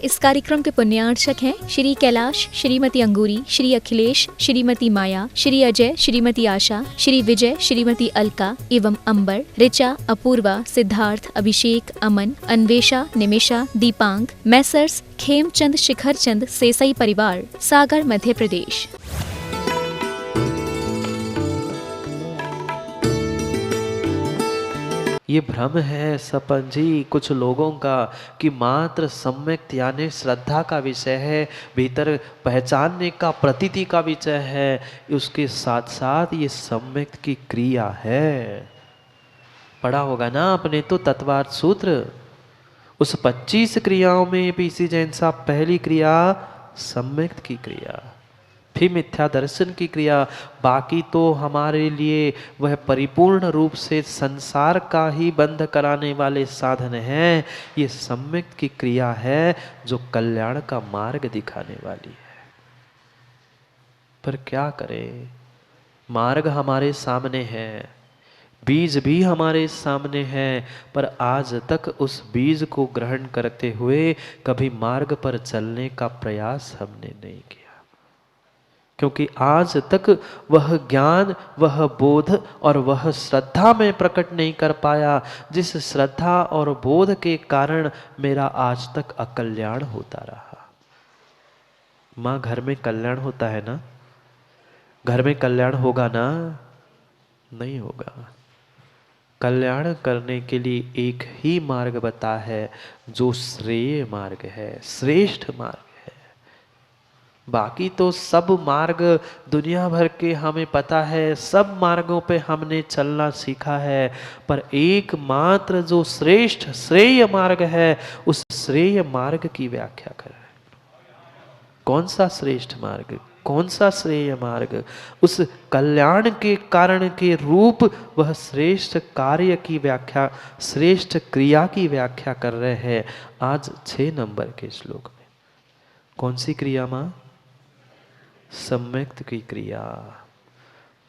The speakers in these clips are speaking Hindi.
इस कार्यक्रम के पुण्यार्चक हैं श्री कैलाश, श्रीमती अंगूरी, श्री अखिलेश, श्रीमती माया, श्री अजय, श्रीमती आशा, श्री विजय, श्रीमती अलका एवं अंबर, ऋचा, अपूर्वा, सिद्धार्थ, अभिषेक, अमन, अन्वेषा, निमिषा, दीपांग, मैसर्स खेमचंद शिखरचंद सेसई परिवार, सागर, मध्य प्रदेश। ये भ्रम है सपन जी कुछ लोगों का कि मात्र सम्यक्त यानी श्रद्धा का विषय है, भीतर पहचानने का, प्रतीति का विषय है, उसके साथ साथ ये सम्यक्त की क्रिया है। पढ़ा होगा ना आपने तो तत्वार्थ सूत्र, उस 25 क्रियाओं में पीसी जैन साहब पहली क्रिया सम्यक्त की क्रिया, फिर मिथ्या दर्शन की क्रिया, बाकी तो हमारे लिए वह परिपूर्ण रूप से संसार का ही बंध कराने वाले साधन हैं। ये सम्यक्त की क्रिया है जो कल्याण का मार्ग दिखाने वाली है। पर क्या करें, मार्ग हमारे सामने है, बीज भी हमारे सामने है, पर आज तक उस बीज को ग्रहण करते हुए कभी मार्ग पर चलने का प्रयास हमने नहीं किया, क्योंकि आज तक वह ज्ञान, वह बोध और वह श्रद्धा में प्रकट नहीं कर पाया, जिस श्रद्धा और बोध के कारण मेरा आज तक अकल्याण होता रहा। माँ, घर में कल्याण होता है ना? घर में कल्याण होगा ना? नहीं होगा। कल्याण करने के लिए एक ही मार्ग बता है जो श्रेय मार्ग है, श्रेष्ठ मार्ग। बाकी तो सब मार्ग दुनिया भर के हमें पता है, सब मार्गों पे हमने चलना सीखा है, पर एकमात्र जो श्रेष्ठ श्रेय मार्ग है, उस श्रेय मार्ग की व्याख्या कर रहे हैं। कौन सा श्रेष्ठ मार्ग, कौन सा श्रेय मार्ग? उस कल्याण के कारण के रूप वह श्रेष्ठ कार्य की व्याख्या, श्रेष्ठ क्रिया की व्याख्या कर रहे हैं आज 6 नंबर के श्लोक में। कौन सी क्रिया मां? सम्यक्त की क्रिया।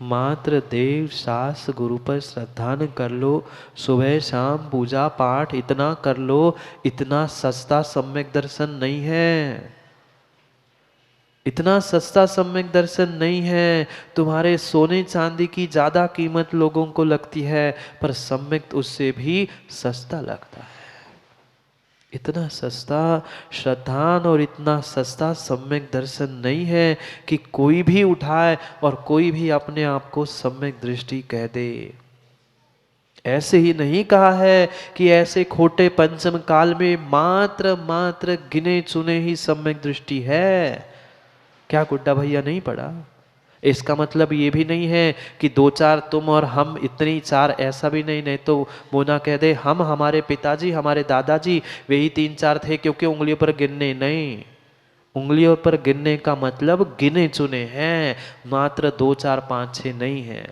मात्र देव शास्त्र गुरु पर श्रद्धा न कर लो, सुबह शाम पूजा पाठ इतना कर लो, इतना सस्ता सम्यक दर्शन नहीं है, इतना सस्ता सम्यक दर्शन नहीं है। तुम्हारे सोने चांदी की ज्यादा कीमत लोगों को लगती है, पर सम्यक उससे भी सस्ता लगता है। इतना सस्ता श्रद्धान और इतना सस्ता सम्यक दर्शन नहीं है कि कोई भी उठाए और कोई भी अपने आप को सम्यक दृष्टि कह दे। ऐसे ही नहीं कहा है कि ऐसे खोटे पंचम काल में मात्र गिने चुने ही सम्यक दृष्टि है। क्या गुड्डा भैया नहीं पढ़ा? इसका मतलब ये भी नहीं है कि 2-4 तुम और हम इतनी 4, ऐसा भी नहीं। नहीं तो मोना कह दे हम, हमारे पिताजी, हमारे दादाजी वे ही 3-4 थे क्योंकि उंगलियों पर गिनने नहीं। उंगलियों पर गिनने का मतलब गिने चुने हैं, मात्र 2-4-5-6 नहीं है।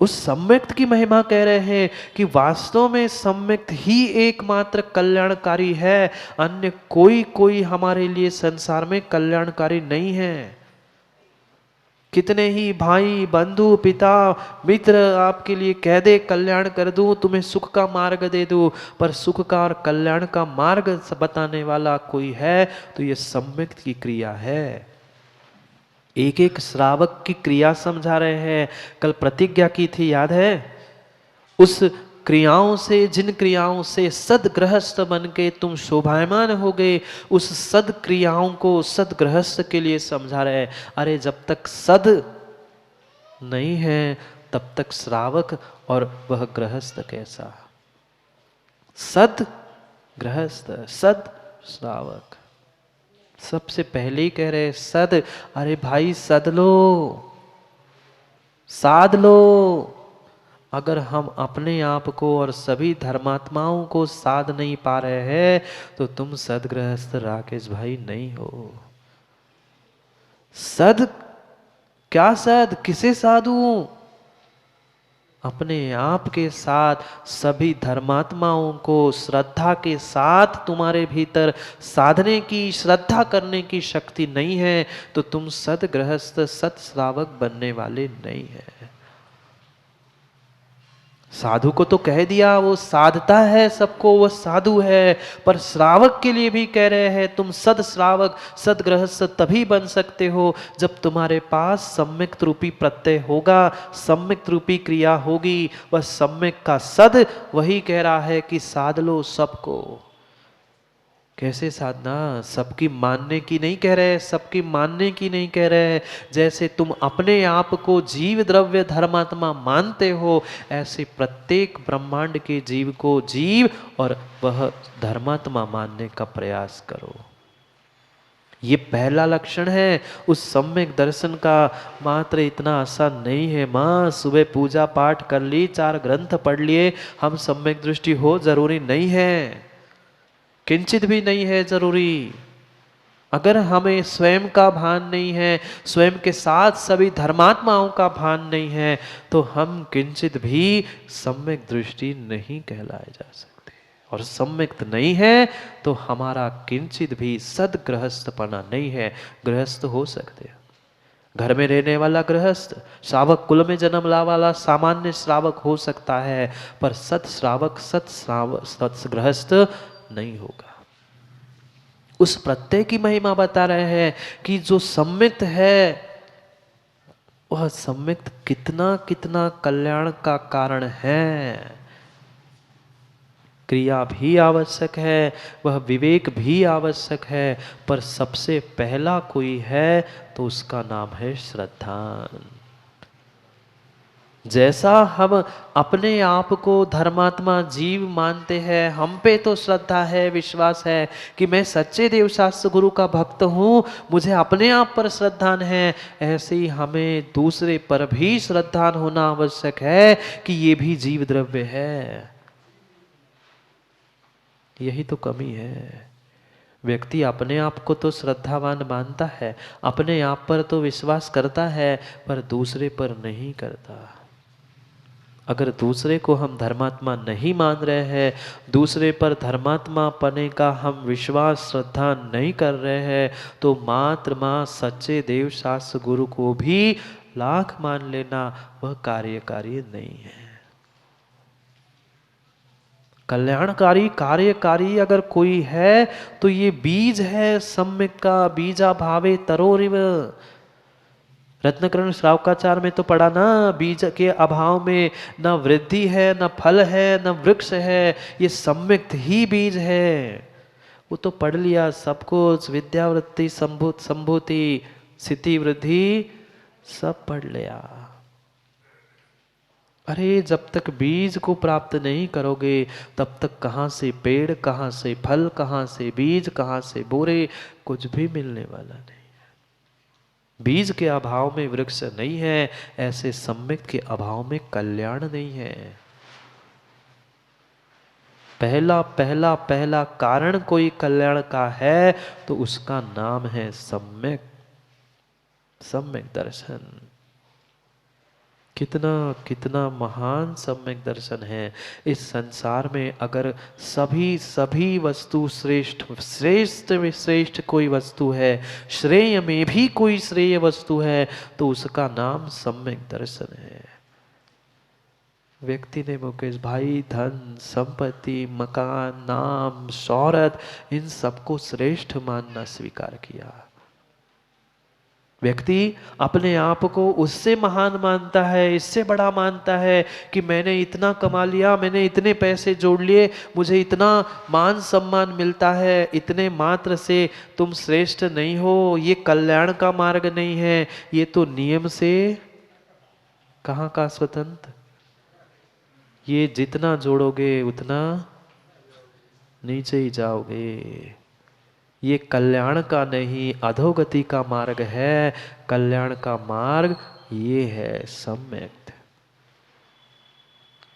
उस सम्यक्त की महिमा कह रहे हैं कि वास्तव में सम्यक्त ही एकमात्र कल्याणकारी है, अन्य कोई हमारे लिए संसार में कल्याणकारी नहीं है। कितने ही भाई बंधु पिता मित्र आपके लिए कह दे कल्याण कर दूं, तुम्हें सुख का मार्ग दे दूं, पर सुख का और कल्याण का मार्ग बताने वाला कोई है तो ये सम्यक्त की क्रिया है। एक एक श्रावक की क्रिया समझा रहे हैं। कल प्रतिज्ञा की थी, याद है? उस क्रियाओं से, जिन क्रियाओं से सदगृहस्थ बन के तुम शोभायमान हो गए, उस सद क्रियाओं को सदगृहस्थ के लिए समझा रहे हैं। अरे जब तक सद नहीं है तब तक श्रावक और वह गृहस्थ कैसा? सद गृहस्थ, सद श्रावक। सबसे पहले ही कह रहे सद। अरे भाई सद लो, साध लो। अगर हम अपने आप को और सभी धर्मात्माओं को साध नहीं पा रहे हैं तो तुम सदगृहस्थ राकेश भाई नहीं हो। सद क्या? सद किसे साधू? अपने आप के साथ, सभी धर्मात्माओं को श्रद्धा के साथ। तुम्हारे भीतर साधने की, श्रद्धा करने की शक्ति नहीं है तो तुम सदगृहस्थ, सत श्रावक बनने वाले नहीं है। साधु को तो कह दिया, वो साधता है सबको, वो साधु है, पर श्रावक के लिए भी कह रहे हैं तुम सद श्रावक सदगृहस्थ तभी बन सकते हो जब तुम्हारे पास सम्यक रूपी प्रत्यय होगा, सम्यक रूपी क्रिया होगी। वह सम्यक का सद वही कह रहा है कि साध लो सबको। कैसे साधना? सबकी मानने की नहीं कह रहे, सबकी मानने की नहीं कह रहे। जैसे तुम अपने आप को जीव द्रव्य धर्मात्मा मानते हो, ऐसे प्रत्येक ब्रह्मांड के जीव को जीव और वह धर्मात्मा मानने का प्रयास करो। ये पहला लक्षण है उस सम्यक दर्शन का। मात्र इतना आसान नहीं है माँ सुबह पूजा पाठ कर ली, 4 ग्रंथ पढ़ लिए, हम सम्यक दृष्टि हो जरूरी नहीं है, किंचित भी नहीं है जरूरी। अगर हमें स्वयं का भान नहीं है, स्वयं के साथ सभी धर्मात्माओं का भान नहीं है, तो हम किंचित भी सम्यक दृष्टि नहीं कहलाए जा सकते। और सम्यक नहीं है तो हमारा किंचित भी सदगृहस्थपना नहीं है। गृहस्थ हो सकते हैं, घर में रहने वाला गृहस्थ, श्रावक कुल में जन्म ला वाला सामान्य श्रावक हो सकता है, पर सत श्रावक सत गृहस्थ नहीं होगा। उस प्रत्यय की महिमा बता रहे हैं कि जो सम्यक्त है वह सम्यक्त कितना कितना कल्याण का कारण है। क्रिया भी आवश्यक है, वह विवेक भी आवश्यक है, पर सबसे पहला कोई है तो उसका नाम है श्रद्धा। जैसा हम अपने आप को धर्मात्मा जीव मानते हैं, हम पे तो श्रद्धा है, विश्वास है कि मैं सच्चे देव शास्त्र गुरु का भक्त हूँ, मुझे अपने आप पर श्रद्धान है, ऐसे ही हमें दूसरे पर भी श्रद्धान होना आवश्यक है कि ये भी जीव द्रव्य है। यही तो कमी है। व्यक्ति अपने आप को तो श्रद्धावान मानता है, अपने आप पर तो विश्वास करता है, पर दूसरे पर नहीं करता। अगर दूसरे को हम धर्मात्मा नहीं मान रहे हैं, दूसरे पर धर्मात्मा पने का हम विश्वास श्रद्धा नहीं कर रहे हैं, तो मात्र माँ सच्चे देव शास्त्र गुरु को भी लाख मान लेना वह कार्यकारी नहीं है। कल्याणकारी कार्यकारी अगर कोई है तो ये बीज है सम्यक का, बीजा भावे तरोरिव। रत्नकरण श्रावकाचार में तो पढ़ा ना, बीज के अभाव में न वृद्धि है, न फल है, न वृक्ष है, ये सम्यक्त ही बीज है। वो तो पढ़ लिया सब कुछ, विद्यावृत्ति संभूति स्थिति वृद्धि सब पढ़ लिया। अरे जब तक बीज को प्राप्त नहीं करोगे तब तक कहाँ से पेड़, कहाँ से फल, कहाँ से बीज, कहाँ से बोरे, कुछ भी मिलने वाला नहीं। बीज के अभाव में वृक्ष नहीं है, ऐसे सम्यक के अभाव में कल्याण नहीं है। पहला पहला पहला कारण कोई कल्याण का है तो उसका नाम है सम्यक, सम्यक दर्शन। कितना कितना महान सम्यक दर्शन है। इस संसार में अगर सभी वस्तु श्रेष्ठ में श्रेष्ठ कोई वस्तु है, श्रेय में भी कोई श्रेय वस्तु है, तो उसका नाम सम्यक दर्शन है। व्यक्ति ने मुकेश भाई धन संपत्ति मकान नाम शौहरत इन सबको श्रेष्ठ मानना स्वीकार किया। व्यक्ति अपने आप को उससे महान मानता है, इससे बड़ा मानता है कि मैंने इतना कमा लिया, मैंने इतने पैसे जोड़ लिए, मुझे इतना मान सम्मान मिलता है, इतने मात्र से तुम श्रेष्ठ नहीं हो। ये कल्याण का मार्ग नहीं है, ये तो नियम से कहाँ का स्वतंत्र। ये जितना जोड़ोगे उतना नीचे ही जाओगे। ये कल्याण का नहीं अधोगति का मार्ग है, कल्याण का मार्ग ये है सम्यक।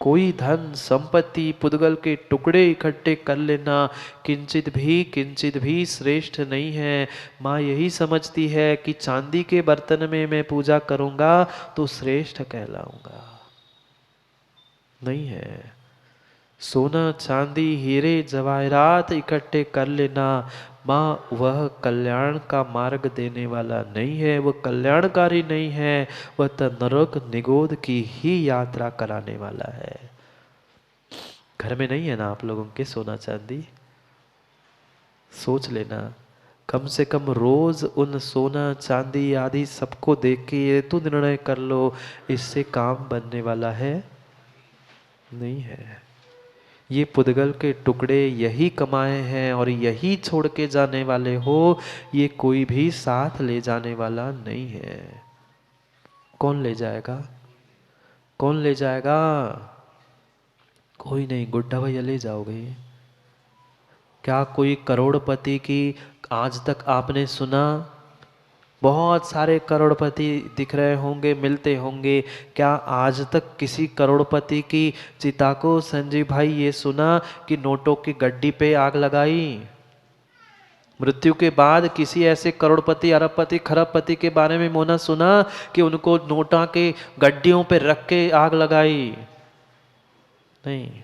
कोई धन संपत्ति पुद्गल के टुकड़े इकट्ठे कर लेना किंचित भी श्रेष्ठ नहीं है। माँ यही समझती है कि चांदी के बर्तन में मैं पूजा करूंगा तो श्रेष्ठ कहलाऊंगा, नहीं है। सोना चांदी हीरे जवाहरात इकट्ठे कर लेना माँ वह कल्याण का मार्ग देने वाला नहीं है, वह कल्याणकारी नहीं है, वह तो नरक निगोद की ही यात्रा कराने वाला है। घर में नहीं है ना आप लोगों के सोना चांदी? सोच लेना, कम से कम रोज उन सोना चांदी आदि सबको देख के ये तो निर्णय कर लो, इससे काम बनने वाला है नहीं है। ये पुद्गल के टुकड़े यही कमाए हैं और यही छोड़ के जाने वाले हो, ये कोई भी साथ ले जाने वाला नहीं है। कौन ले जाएगा? कौन ले जाएगा? कोई नहीं। गुड्डा भैया ले जाओगे? क्या कोई करोड़पति की आज तक आपने सुना? बहुत सारे करोड़पति दिख रहे होंगे, मिलते होंगे, क्या आज तक किसी करोड़पति की चिता को संजीव भाई ये सुना कि नोटों की गड्डी पे आग लगाई? मृत्यु के बाद किसी ऐसे करोड़पति, अरबपति, खरबपति के बारे में मोना सुना कि उनको नोटा के गड्डियों पे रख के आग लगाई? नहीं।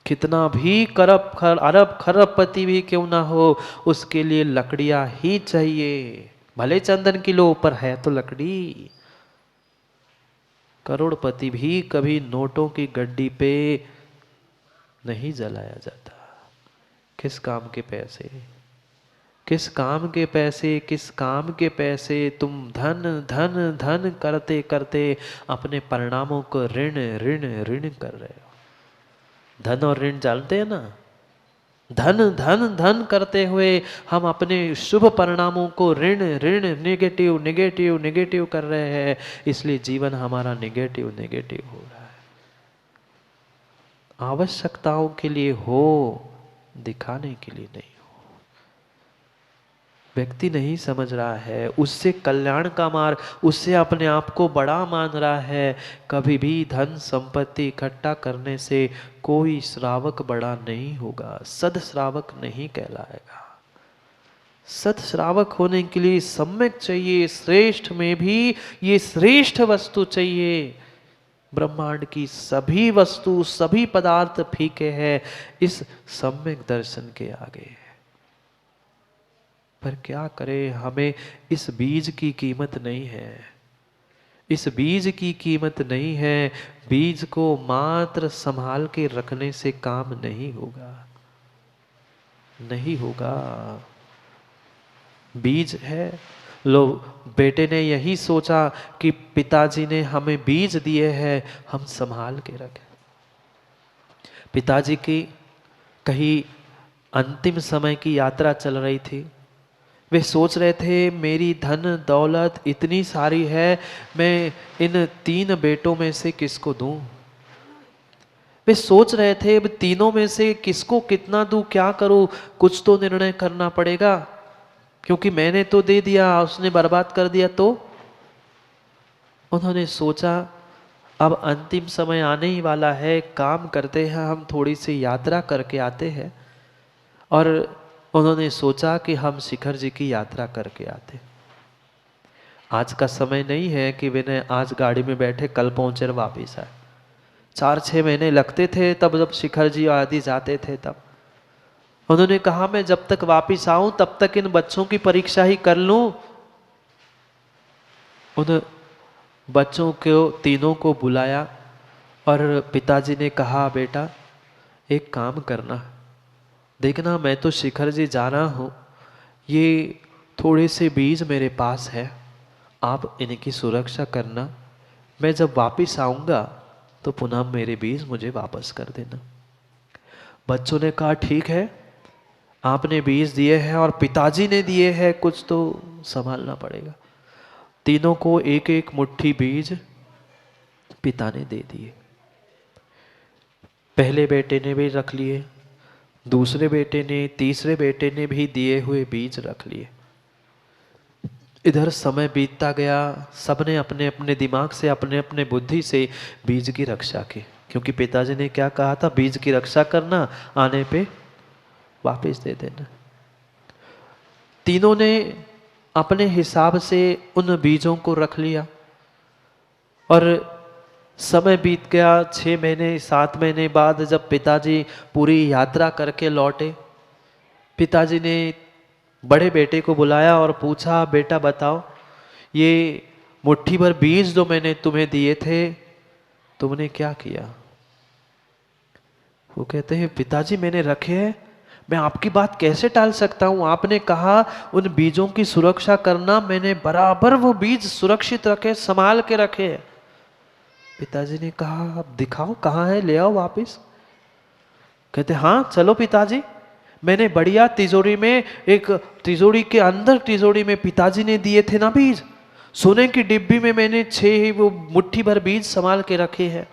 कितना भी अरब खरबपति भी क्यों ना हो, उसके लिए लकड़ियां ही चाहिए। भले चंदन की लो, पर है तो लकड़ी। करोड़पति भी कभी नोटों की गड्डी पे नहीं जलाया जाता। किस काम के पैसे? किस काम के पैसे? किस काम के पैसे? तुम धन धन धन करते करते अपने परिणामों को ऋण ऋण ऋण कर रहे हो। धन और ऋण जानते हैं ना? धन धन धन करते हुए हम अपने शुभ परिणामों को ऋण ऋण नेगेटिव नेगेटिव नेगेटिव कर रहे हैं, इसलिए जीवन हमारा नेगेटिव नेगेटिव हो रहा है। आवश्यकताओं के लिए हो, दिखाने के लिए नहीं। व्यक्ति नहीं समझ रहा है, उससे कल्याण का मार्ग, उससे अपने आप को बड़ा मान रहा है। कभी भी धन संपत्ति इकट्ठा करने से कोई श्रावक बड़ा नहीं होगा, सद श्रावक नहीं कहलाएगा। सत श्रावक होने के लिए सम्यक चाहिए, श्रेष्ठ में भी ये श्रेष्ठ वस्तु चाहिए। ब्रह्मांड की सभी वस्तु, सभी पदार्थ फीके हैं इस सम्यक दर्शन के आगे। पर क्या करें, हमें इस बीज की कीमत नहीं है। इस बीज की कीमत नहीं है। बीज को मात्र संभाल के रखने से काम नहीं होगा, नहीं होगा। बीज है, लो बेटे ने यही सोचा कि पिताजी ने हमें बीज दिए हैं, हम संभाल के रखें। पिताजी की कहीं अंतिम समय की यात्रा चल रही थी। वे सोच रहे थे मेरी धन दौलत इतनी सारी है, मैं इन 3 बेटों में से किसको दूं। वे सोच रहे थे अब तीनों में से किसको कितना दूं, क्या करूं, कुछ तो निर्णय करना पड़ेगा, क्योंकि मैंने तो दे दिया, उसने बर्बाद कर दिया। तो उन्होंने सोचा अब अंतिम समय आने ही वाला है, काम करते हैं, हम थोड़ी सी यात्रा करके आते हैं। और उन्होंने सोचा कि हम शिखर जी की यात्रा करके आते। आज का समय नहीं है कि विनय आज गाड़ी में बैठे कल पहुंचे और वापिस आए। 4-6 महीने लगते थे तब जब शिखर जी आदि जाते थे तब। उन्होंने कहा मैं जब तक वापिस आऊं तब तक इन बच्चों की परीक्षा ही कर लूं। उन बच्चों को तीनों को बुलाया और पिताजी ने कहा बेटा एक काम करना, देखना मैं तो शिखर जी जा रहा हूँ, ये थोड़े से बीज मेरे पास है, आप इनकी सुरक्षा करना, मैं जब वापस आऊँगा तो पुनः मेरे बीज मुझे वापस कर देना। बच्चों ने कहा ठीक है, आपने बीज दिए हैं और पिताजी ने दिए हैं, कुछ तो संभालना पड़ेगा। तीनों को एक एक मुट्ठी बीज पिता ने दे दिए। पहले बेटे ने भी रख लिए, दूसरे बेटे ने, तीसरे बेटे ने भी दिए हुए बीज रख लिए। इधर समय बीतता गया, सबने अपने अपने दिमाग से, अपने अपने बुद्धि से बीज की रक्षा की, क्योंकि पिताजी ने क्या कहा था, बीज की रक्षा करना, आने पे वापस दे देना। तीनों ने अपने हिसाब से उन बीजों को रख लिया और समय बीत गया। 6 महीने 7 महीने बाद जब पिताजी पूरी यात्रा करके लौटे, पिताजी ने बड़े बेटे को बुलाया और पूछा बेटा बताओ, ये मुट्ठी भर बीज जो मैंने तुम्हें दिए थे तुमने क्या किया। वो कहते हैं पिताजी मैंने रखे हैं, मैं आपकी बात कैसे टाल सकता हूँ, आपने कहा उन बीजों की सुरक्षा करना, मैंने बराबर वो बीज सुरक्षित रखे, संभाल के रखे। पिताजी ने कहा अब दिखाओ कहाँ है, ले आओ वापिस। कहते हाँ चलो पिताजी, मैंने बढ़िया तिजोरी में, एक तिजोरी के अंदर तिजोरी में पिताजी ने दिए थे ना बीज, सोने की डिब्बी में मैंने 6 वो मुट्ठी भर बीज संभाल के रखे हैं।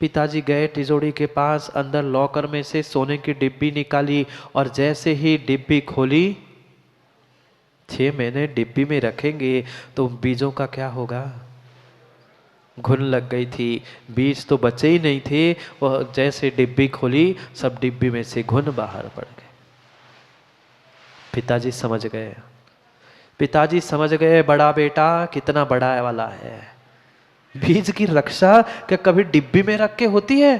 पिताजी गए तिजोरी के पास, अंदर लॉकर में से सोने की डिब्बी निकाली और जैसे ही डिब्बी खोली, 6 महीने डिब्बी में रखेंगे तो बीजों का क्या होगा, घुन लग गई थी, बीज तो बचे ही नहीं थे। वह जैसे डिब्बी खोली, सब डिब्बी में से घुन बाहर पड़ गए। पिताजी समझ गए, पिताजी समझ गए बड़ा बेटा कितना बड़ा वाला है। बीज की रक्षा क्या कभी डिब्बी में रख के होती है?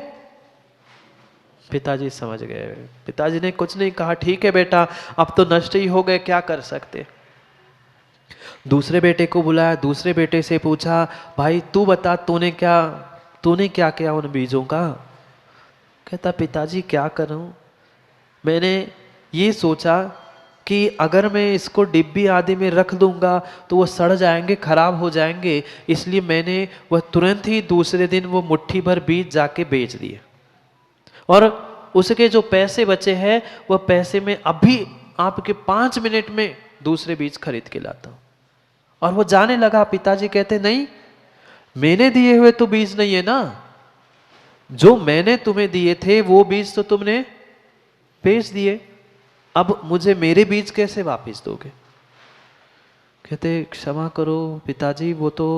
पिताजी समझ गए। पिताजी ने कुछ नहीं कहा, ठीक है बेटा अब तो नष्ट ही हो गए, क्या कर सकते। दूसरे बेटे को बुलाया, दूसरे बेटे से पूछा भाई तू बता तूने क्या किया उन बीजों का? कहता पिताजी क्या करूं, मैंने ये सोचा कि अगर मैं इसको डिब्बी आदि में रख दूंगा तो वो सड़ जाएंगे, खराब हो जाएंगे, इसलिए मैंने वह तुरंत ही दूसरे दिन वो मुट्ठी भर बीज जाके बेच दिए और उसके जो पैसे बचे हैं वह पैसे में अभी आपके 5 मिनट में दूसरे बीज खरीद के लाता हूं। और वो जाने लगा। पिताजी कहते नहीं, मैंने दिए हुए तो बीज नहीं है ना, जो मैंने तुम्हें दिए थे वो बीज तो तुमने बेच दिए, अब मुझे मेरे बीज कैसे वापस दोगे? कहते क्षमा करो पिताजी, वो तो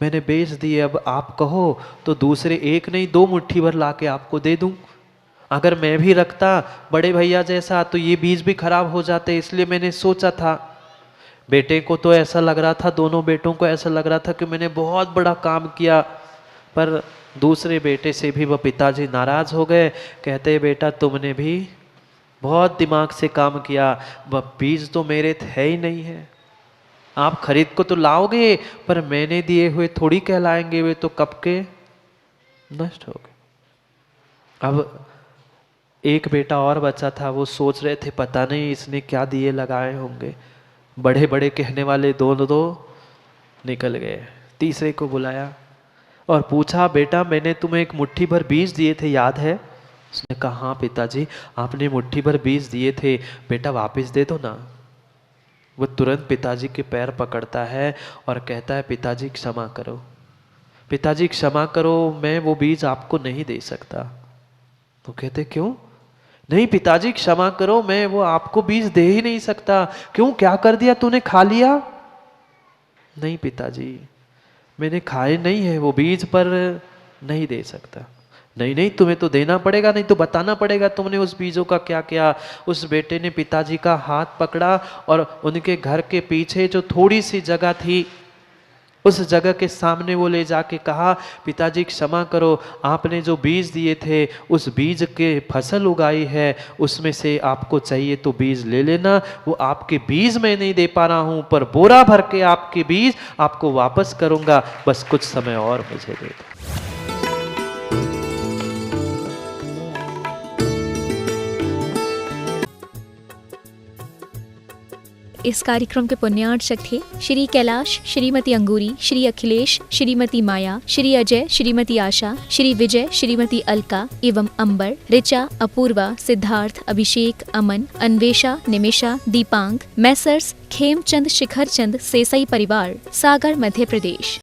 मैंने बेच दिए, अब आप कहो तो दूसरे 1 नहीं 2 मुट्ठी भर लाके आपको दे दूं। अगर मैं भी रखता बड़े भैया जैसा तो ये बीज भी खराब हो जाते, इसलिए मैंने सोचा था। बेटे को तो ऐसा लग रहा था, दोनों बेटों को ऐसा लग रहा था कि मैंने बहुत बड़ा काम किया, पर दूसरे बेटे से भी वह पिताजी नाराज हो गए। कहते बेटा तुमने भी बहुत दिमाग से काम किया, वह बीज तो मेरे थे ही नहीं है, आप खरीद को तो लाओगे पर मैंने दिए हुए थोड़ी कहलाएंगे, वे तो कब के नष्ट हो गए। अब एक बेटा और बचा था, वो सोच रहे थे पता नहीं इसने क्या दिए लगाए होंगे, बड़े बड़े कहने वाले दो निकल गए। तीसरे को बुलाया और पूछा बेटा मैंने तुम्हें एक मुट्ठी भर बीज दिए थे, याद है? उसने कहा हाँ पिताजी आपने मुट्ठी भर बीज दिए थे, बेटा वापस दे दो ना। वो तुरंत पिताजी के पैर पकड़ता है और कहता है पिताजी क्षमा करो, पिताजी क्षमा करो, मैं वो बीज आपको नहीं दे सकता। तो कहते क्यों? नहीं पिताजी क्षमा करो, मैं वो आपको बीज दे ही नहीं सकता। क्यों, क्या कर दिया तूने, खा लिया? नहीं पिताजी मैंने खाए नहीं है वो बीज, पर नहीं दे सकता। नहीं तुम्हें तो देना पड़ेगा, नहीं तो बताना पड़ेगा तुमने उस बीजों का क्या किया। उस बेटे ने पिताजी का हाथ पकड़ा और उनके घर के पीछे जो थोड़ी सी जगह थी उस जगह के सामने वो ले जाके कहा पिताजी क्षमा करो, आपने जो बीज दिए थे उस बीज के फसल उगाई है, उसमें से आपको चाहिए तो बीज ले लेना। वो आपके बीज मैं नहीं दे पा रहा हूँ, पर बोरा भर के आपके बीज आपको वापस करूँगा, बस कुछ समय और मुझे दे दो। इस कार्यक्रम के पुण्यार्चक थे श्री कैलाश, श्रीमती अंगूरी, श्री अखिलेश, श्रीमती माया, श्री अजय, श्रीमती आशा, श्री विजय, श्रीमती अलका एवं अंबर, ऋचा, अपूर्वा, सिद्धार्थ, अभिषेक, अमन, अन्वेषा, निमिषा, दीपांग, मैसर्स खेमचंद शिखरचंद सेसई परिवार, सागर, मध्य प्रदेश।